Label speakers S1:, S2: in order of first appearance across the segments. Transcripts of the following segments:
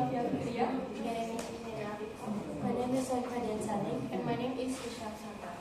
S1: Novia Fitria.
S2: My name is Yusnina Afifah.
S3: My name is Sokhifah Dian S.
S2: And my name is Alexandra.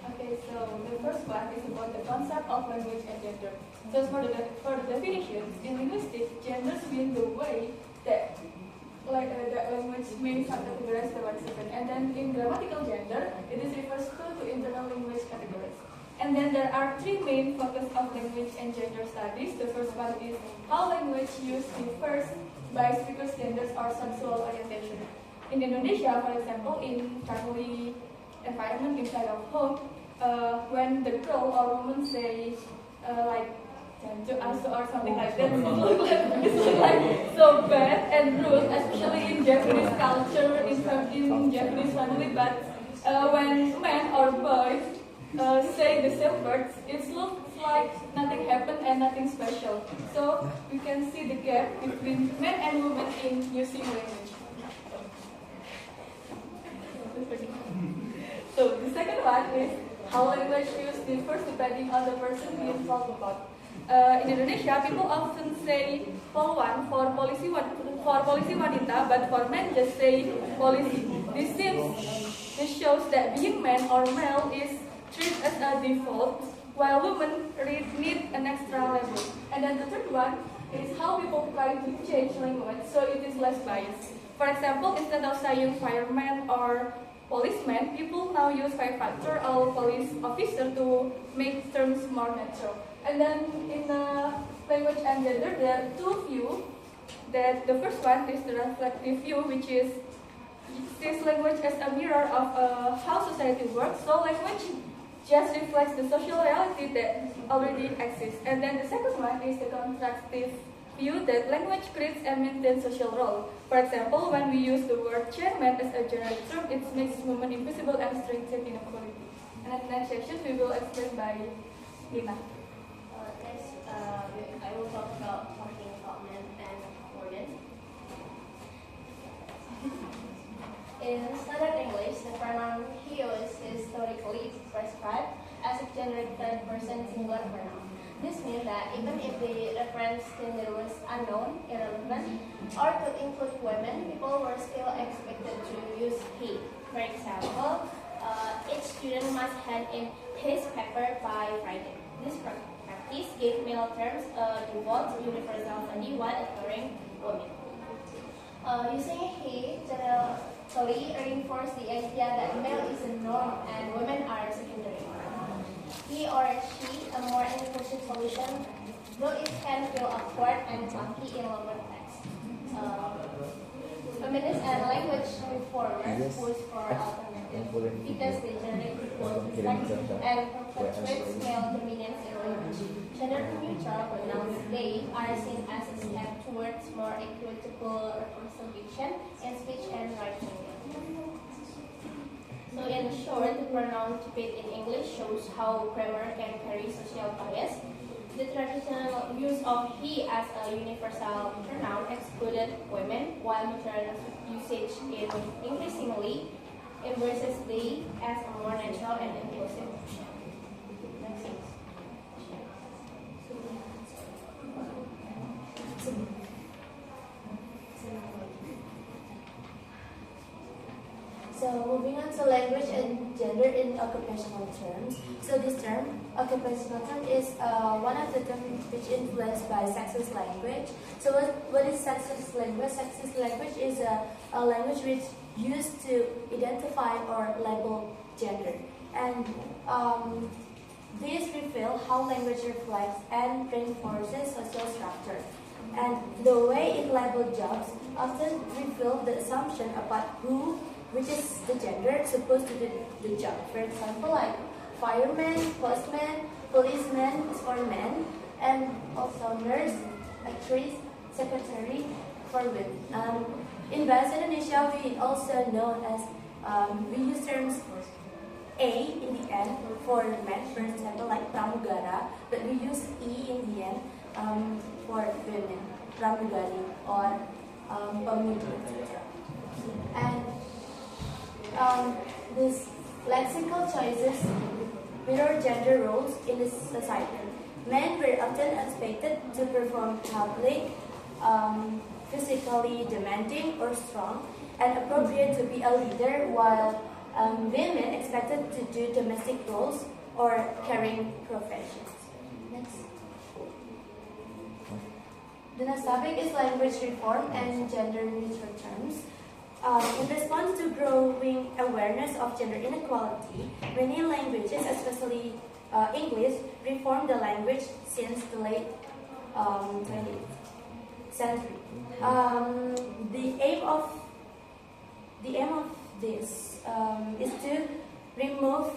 S1: Okay, so the first one is about the concept of language and gender. So for the definitions, in linguistics, genders mean the way that that language may be subcategorized by one second. And then in grammatical gender, it is refers to internal language categories. And then there are three main focus of language and gender studies. The first one is how language use differs by speakers' genders or sexual orientation. In Indonesia, for example, in family environment inside of home, when the girl or woman say like "janjo asu" or something like that, it's like so bad and rude, especially in Japanese culture, in Japanese family. But when men or boys say the same words, it looks like nothing happened and nothing special. So we can see the gap between men and women in using language. So the second one is how language use differs depending on the person being talked about. In Indonesia, people often say polwan for polisi wanita, but for men just say polisi. This shows that being man or male is treated as a default, while women need an extra level. And then the third one is how people try to change language so it is less biased. For example, instead of saying fireman or policeman, people now use firefighter or police officer to make terms more natural. And then in the language and gender, there are two views. That the first one is the reflective view, which is sees language as a mirror of how society works. So language just reflects the social reality that already exists. And then the second one is the constructive view, that language creates and maintains social role. For example, when we use the word chairman as a general term, it makes women invisible and strengthens inequality. And in the next session, we will explain by Lina.
S2: Next, I will talk about talking about men and women. In standard English, the pronoun he is historically prescribed as a generic third person singular pronoun. This means that even if the reference gender was unknown, irrelevant, or could include women, people were still expected to use he. For example, each student must hand in his paper by Friday. This practice gave male terms a default universality while ignoring women. Using he generally reinforces the idea that male is a norm and women are secondary. He or she, a more inclusive solution, though it can feel awkward and clunky in longer text. Feminists and language reformers push for alternatives because they generate equal respect and perpetuate male dominance in language. Gender-neutral pronouns they are seen as a step towards more equitable representation in speech and writing. So in short, the pronoun debate in English shows how grammar can carry social bias. The traditional use of he as a universal pronoun excluded women, while modern usage increasingly embraces they as a more natural and inclusive option.
S3: So moving on to language and gender in occupational terms. So this term, occupational term, is one of the terms which influenced by sexist language. So what is sexist language? Sexist language is a language which used to identify or label gender. And this reveals how language reflects and reinforces social structure. And the way it labels jobs often reveals the assumption about who, which is the gender supposed to do the job. For example, like fireman, postman, policeman is for men, and also nurse, actress, secretary for women. In Bahasa Indonesia, we also know as we use terms a in the end for men, for example, like pramugara, but we use e in the end for women, pramugari or pemudi, etc. And these lexical choices mirror gender roles in this society. Men were often expected to perform public physically demanding or strong and appropriate to be a leader, while women expected to do domestic roles or caring professions. Next. The next topic is language reform and gender neutral terms. In response to growing awareness of gender inequality, many languages, especially English, reformed the language since the late 20th century. The aim of this is to remove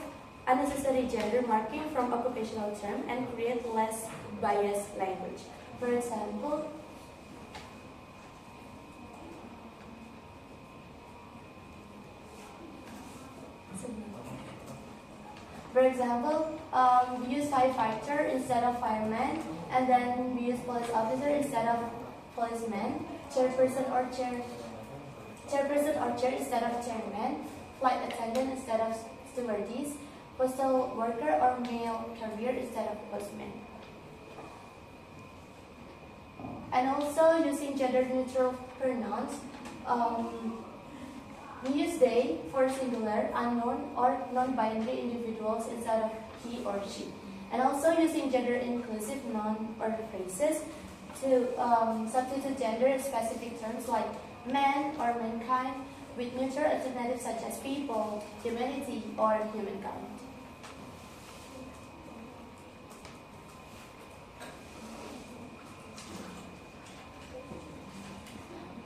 S3: unnecessary gender marking from occupational terms and create less biased language. For example, we use firefighter instead of fireman, and then we use police officer instead of policeman, chairperson or chair instead of chairman, flight attendant instead of stewardess, postal worker or mail carrier instead of postman. And also using gender neutral pronouns. We use they for singular, unknown, or non-binary individuals instead of he or she. And also using gender-inclusive noun or phrases to substitute gender-specific terms like man or mankind with neutral alternatives such as people, humanity, or humankind.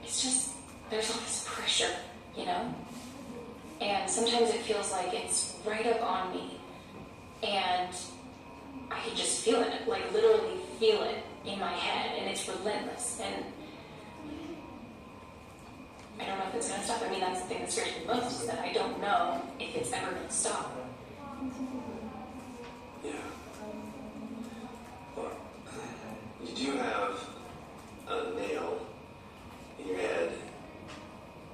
S4: It's just, there's all this pressure, you know? And sometimes it feels like it's right up on me. And I can just feel it, like literally feel it in my head. And it's relentless. And I don't know if it's going to stop. I mean, that's the thing that scares me most, is that I don't know if it's ever going to stop.
S5: Yeah. Look, you do have a nail in your head.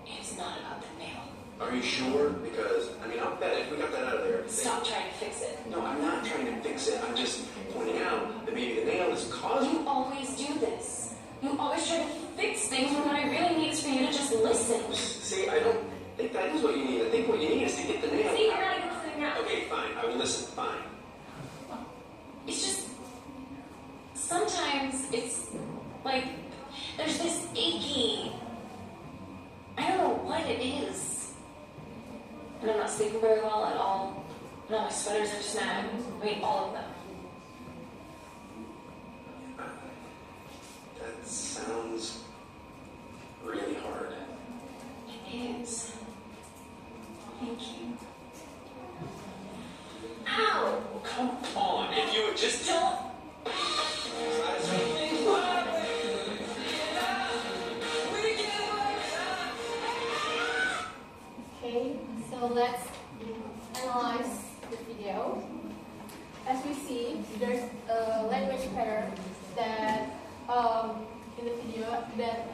S4: It's not about the nail.
S5: Are you sure? Because, I mean, I'll bet if we got that out of there...
S4: Stop trying to fix it.
S5: No, I'm not trying to fix it. I'm just pointing out that maybe the nail is causing...
S4: You always do this. You always try to fix things when what I really need is for you to just listen.
S5: See, I don't think that is what you need. I think what you need is to get the nail...
S4: See, you're not even listening now.
S5: Okay, fine. I will listen. Fine.
S4: It's just... Sometimes it's like... There's this achy... I don't know what it is. And I'm not sleeping very well at all. And all my sweaters are snagged. I mean, all of them.
S5: That sounds really hard.
S4: It is. Thank you. Ow!
S5: Come on, if you would just...
S4: Don't...
S2: Okay, so let's analyze the video. As we see, there's a language pattern that in the video that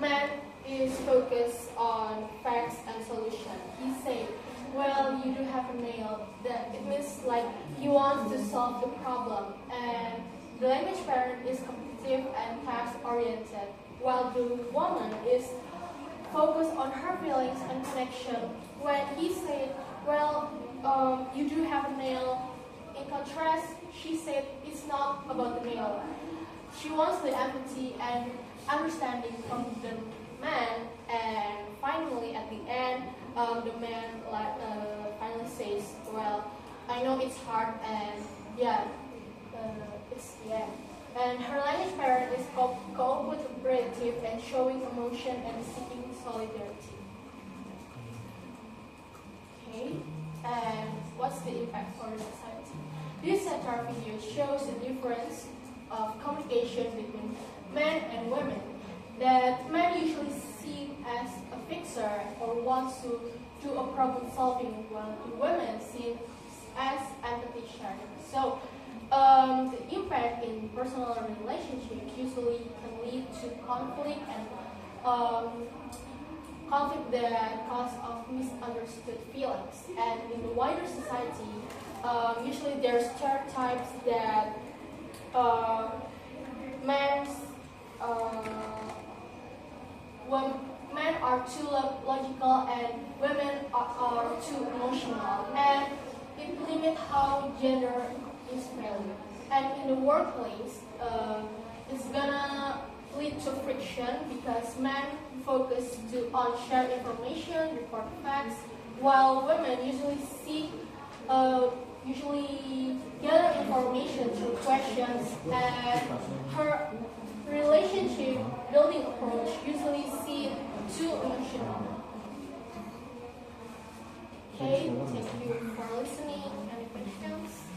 S2: man is focused on facts and solution. He said, well, you do have a male, that it means like he wants to solve the problem, and the language pattern is competitive and task oriented, while the woman is focused on her feelings and connection. When he said, well, you do have a male, in contrast, she said it's not about the male. She wants the empathy and understanding from the man, and finally at the end, the man finally says, well, I know it's hard, and yeah, it's the end. And her language pattern is cooperative and showing emotion and seeking solidarity. Okay, and what's the impact for the society? This satire video shows the difference of communication between men and women, that men usually see as a fixer or wants to do a problem solving, while women see as empathy sharing. So the impact in personal relationships usually can lead to conflict and conflict that cause of misunderstood feelings. And in the wider society, usually there are stereotypes that men are too logical and women are too emotional, and it limits how gender is valued. And in the workplace, it's gonna lead to friction because men focus on share information, report facts, while women usually gather information through questions, and her relationship building approach usually seems too emotional. Okay, thank you for listening. Any questions?